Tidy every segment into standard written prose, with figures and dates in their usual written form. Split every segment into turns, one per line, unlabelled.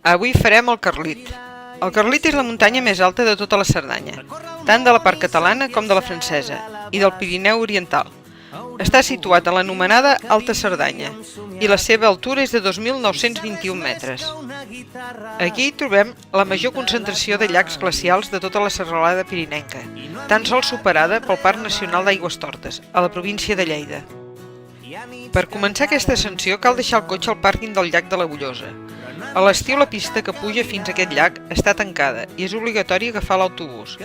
Avui farem el Carlit. El Carlit és la muntanya més alta de tota la Cerdanya, tant de la part catalana com de la francesa, i del Pirineu oriental. Està situat a l'anomenada Alta Cerdanya, i la seva altura és de 2.921 metres. Aquí trobem la major concentració de llacs glacials de tota la serralada pirinenca, tan sols superada pel Parc Nacional d'Aigüestortes, a la província de Lleida. Per començar aquesta ascensió cal deixar el cotxe al pàrquing del llac de la Bullosa. A l'estiu la pista que puja fins a aquest llac està tancada i és obligatori agafar l'autobús.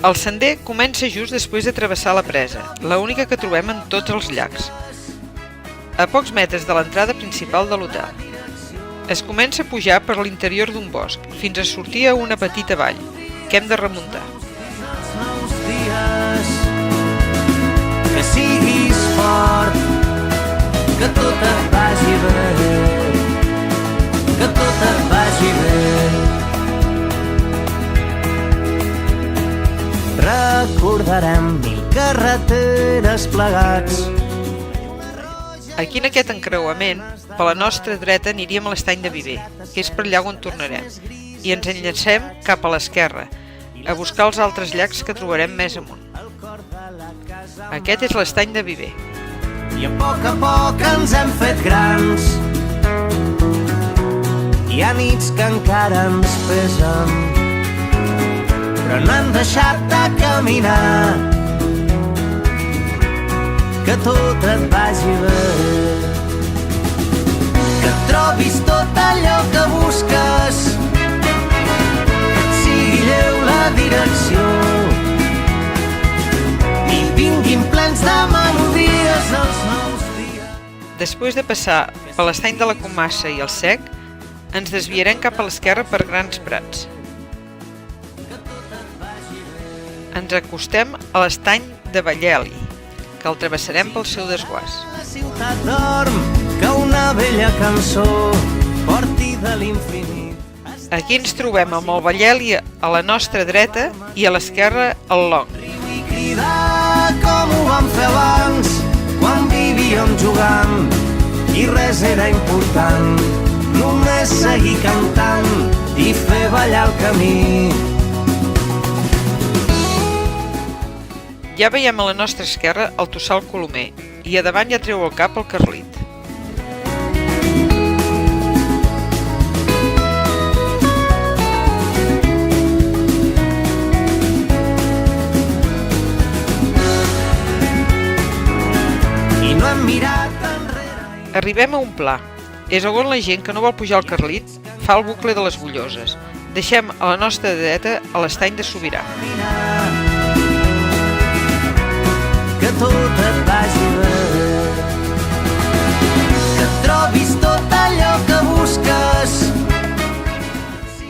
El sender comença just després de travessar la presa, l'única que trobem en tots els llacs, a pocs metres de l'entrada principal de l'hotel. Es comença a pujar per l'interior d'un bosc, fins a sortir a una petita vall, que hem de remuntar.
Que siguis fort, que tot et vagi bé, que tot et vagi bé. Recordarem 1000 carreteres plegats.
Aquí en aquest encreuament, per la nostra dreta aniríem a l'estany de Viver, que és per allà on tornarem, i ens enllacem cap a l'esquerra, a buscar els altres llacs que trobarem més amunt. Aquest és l'estany de Viver.
I a poc ens hem fet grans. Hi ha nits que encara ens pesen, però no hem deixat de caminar. Que tot et vagi bé, que trobis tot allò que busques, que et sigui lleu la direcció i vinguin plens de melodies els nous dies.
Després de passar per l'estany de la Comassa i el Sec, ens desviarem cap a l'esquerra per Grans Prats. Ens acostem a l'estany de Valleli, que el travessarem pel seu desguàs.
La ciutat dorm, que una vella cançó porti de l'infinit.
Aquí ens trobem amb el Valleli a la nostra dreta i a l'esquerra el Long.
I cridar com ho vam fer abans, quan vivíem jugant i res era important, només seguir cantant i fer ballar el camí.
Ja veiem a la nostra esquerra el Tossal Colomer i a davant ja treu el cap el Carlit.
I no hem mirat enrere.
Arribem a un pla. És on la gent que no vol pujar al Carlit fa el bucle de les Bulloses. Deixem a la nostra dreta a l'estany de Sobirà.
Que tot et vagi bé, que trobis tot allò que busques.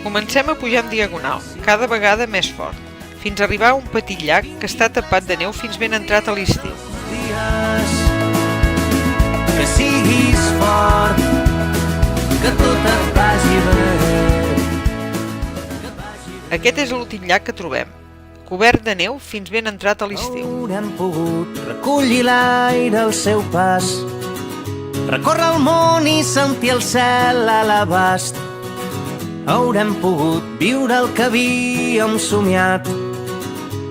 Comencem a pujar en diagonal, cada vegada més fort, fins a arribar a un petit llac que està tapat de neu fins ben entrat a l'estiu.
Que siguis fort, que tot et vagi bé.
Aquest és l'últim llac que trobem, cobert de neu fins ben entrat a l'estiu.
Haurem pogut recollir l'aire al seu pas, recórrer el món i sentir el cel a l'abast. Haurem pogut viure el que havíem somiat,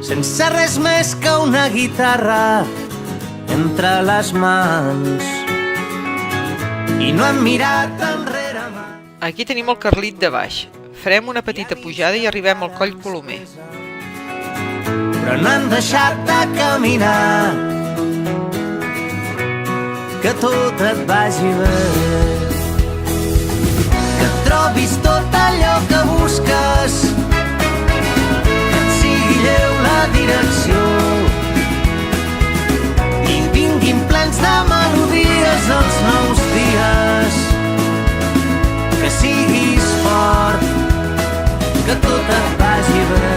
sense res més que una guitarra entre les mans. I no hem mirat enrere mai.
Aquí tenim el Carlit de baix. Farem una petita pujada i arribem al Coll Colomer.
Però no hem deixat de caminar. Que tot et vagi bé, que trobis tot allò que busques, que et sigui lleu la direcció i vinguin plens de melodies els nous dies. Que siguis fort, que tot et vagi bé,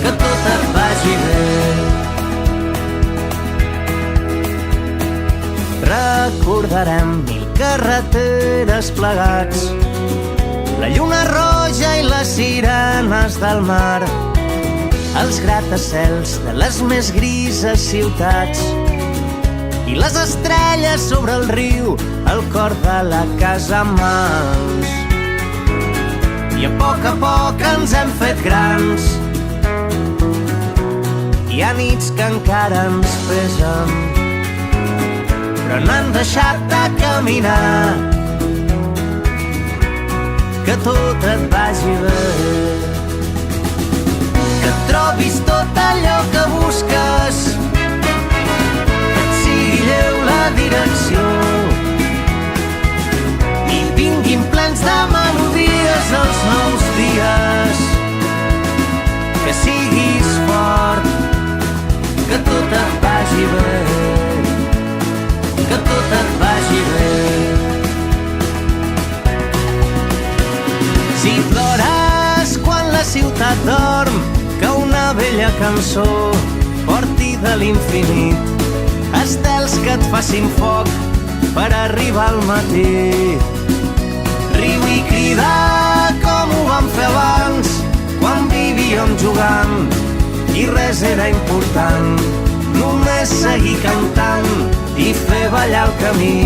que tot et vagi bé. Recordarem 1000 carreteres plegats, la lluna roja i les sirenes del mar, els gratacels de les més grises ciutats, i les estrelles sobre el riu, el cor de la casa en mans. I a poc ens hem fet grans. Hi ha nits que encara ens pesen, però no han deixat de caminar. Que tot et vagi bé, que et trobis tot allò que busques, que et sigui lleu la direcció i vinguin plens de melodies els nous dies. Que siguis fort, que tot et vagi bé, que tot et vagi bé. Si plores quan la ciutat dorm, que una vella cançó porti de l'infinit estels que et facin foc per arribar al matí. Riu i crida com ho vam fer abans, quan vivíem jugant i res era important, només seguir cantant i fer ballar el camí.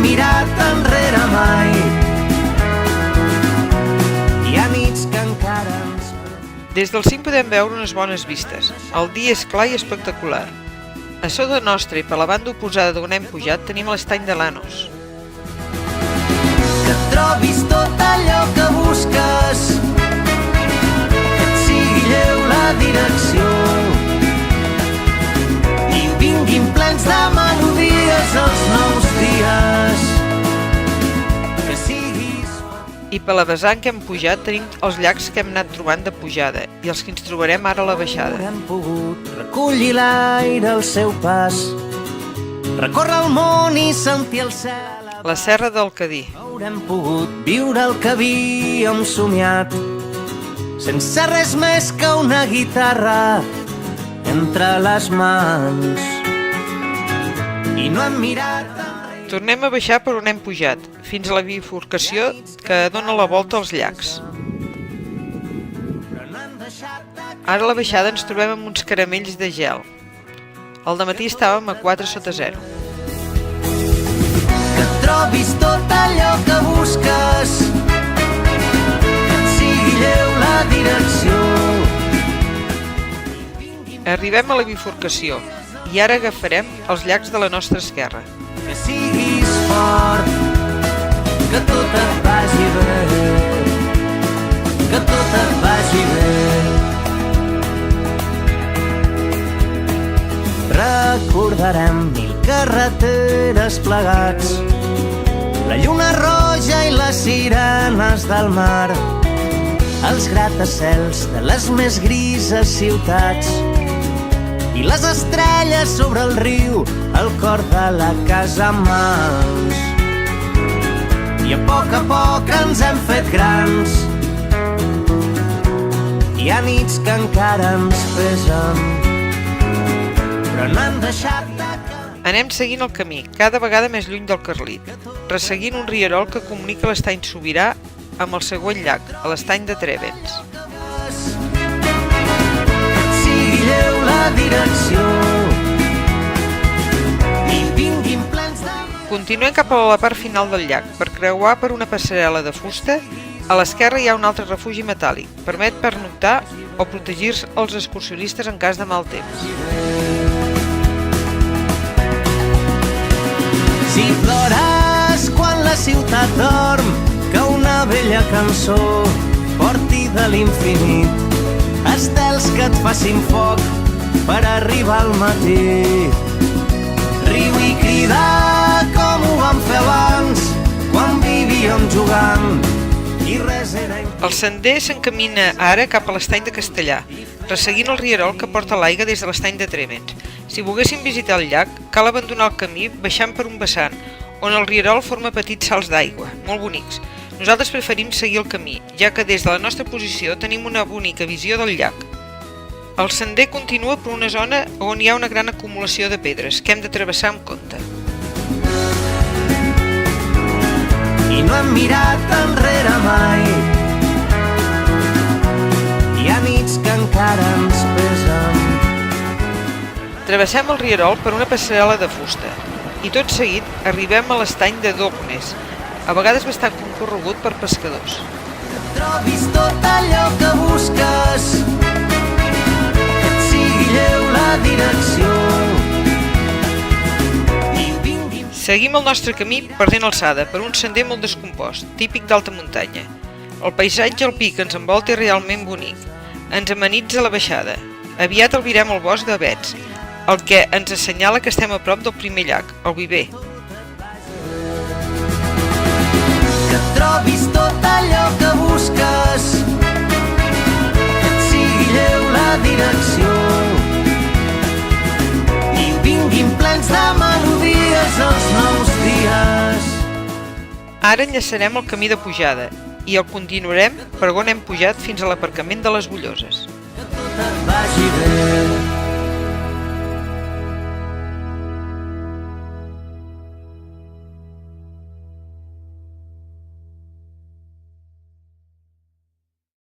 Mirat enrere mai. Hi ha nits que encara ens...
Des del cim podem veure unes bones vistes. El dia és clar i espectacular. A sota nostra i per la banda oposada d'on hem pujat tenim l'estany de Lanos.
Que et trobis tot allò que busques, que et sigui lleu la direcció i vinguin plens de melodies els nous dies.
I per la vessant que hem pujat tenim els llacs que hem anat trobant de pujada i els que ens trobarem ara a la baixada.
Haurem pogut recollir l'aire al seu pas, recórrer el món i sentir el cel.
La serra del Cadí.
Haurem pogut viure el que havíem somiat, sense res més que una guitarra entre les mans. I no hem mirat...
Tornem a baixar per on hem pujat, fins a la bifurcació que dona la volta als llacs. Ara a la baixada ens trobem amb uns caramells de gel. Al dematí estàvem a 4 sota 0.
Que et trobis tot allò que busques, que et sigui lleu la direcció.
Arribem a la bifurcació i ara agafarem els llacs de la nostra esquerra.
Que siguis fort, que tot et vagi bé, que tot et vagi bé. Recordarem 1000 carreteres plegats, la lluna roja i les sirenes del mar, els gratacels de les més grises ciutats i les estrelles sobre el riu, el cor de la casa en mans. I a poc ens hem fet grans. Hi ha nits que encara ens pesen, però no han deixat de...
Anem seguint el camí, cada vegada més lluny del Carlit, resseguint un rierol que comunica l'estany Sobirà amb el següent llac, a l'estany de Trévens.
Lleu la direcció i vinguin plens de...
Continuem cap a la part final del llac. Per creuar per una passarel·la de fusta, a l'esquerra hi ha un altre refugi metàl·lic. Permet pernoctar o protegir-se els excursionistes en cas de mal temps.
Si plores quan la ciutat dorm, que una vella cançó porti de l'infinit estels que et facin foc per arribar al matí. Riu i crida com ho vam fer abans, quan vivíem jugant i res era important.
El sender s'encamina ara cap a l'estany de Castellà, resseguint el rierol que porta l'aigua des de l'estany de Trévens. Si volguéssim visitar el llac, cal abandonar el camí baixant per un vessant, on el rierol forma petits salts d'aigua, molt bonics. Nosaltres preferim seguir el camí, ja que des de la nostra posició tenim una bonica visió del llac. El sender continua per una zona on hi ha una gran acumulació de pedres que hem de travessar amb compte.
I no hem mirat enrere mai. Hi ha nits que encara ens pesen.
Travessem el rierol per una passarel·la de fusta i tot seguit arribem a l'estany de Dognes, a vegades bastant concorregut per pescadors.
Que trobis tot allò que busques, que et sigui lleu la direcció. I vinguin...
Seguim el nostre camí perdent alçada per un sender molt descompost, típic d'alta muntanya. El paisatge alpí que ens envolta és realment bonic. Ens amenitza la baixada. Aviat albirem el bosc d'avets, el que ens assenyala que estem a prop del primer llac, el Viver.
Que trobis tot allò que busques, que et sigui lleu la direcció. I vinguin plens de melodies els nous dies.
Ara enllaçarem el camí de pujada i el continuarem per on hem pujat fins a l'aparcament de les Bulloses.
Que tot et vagi bé.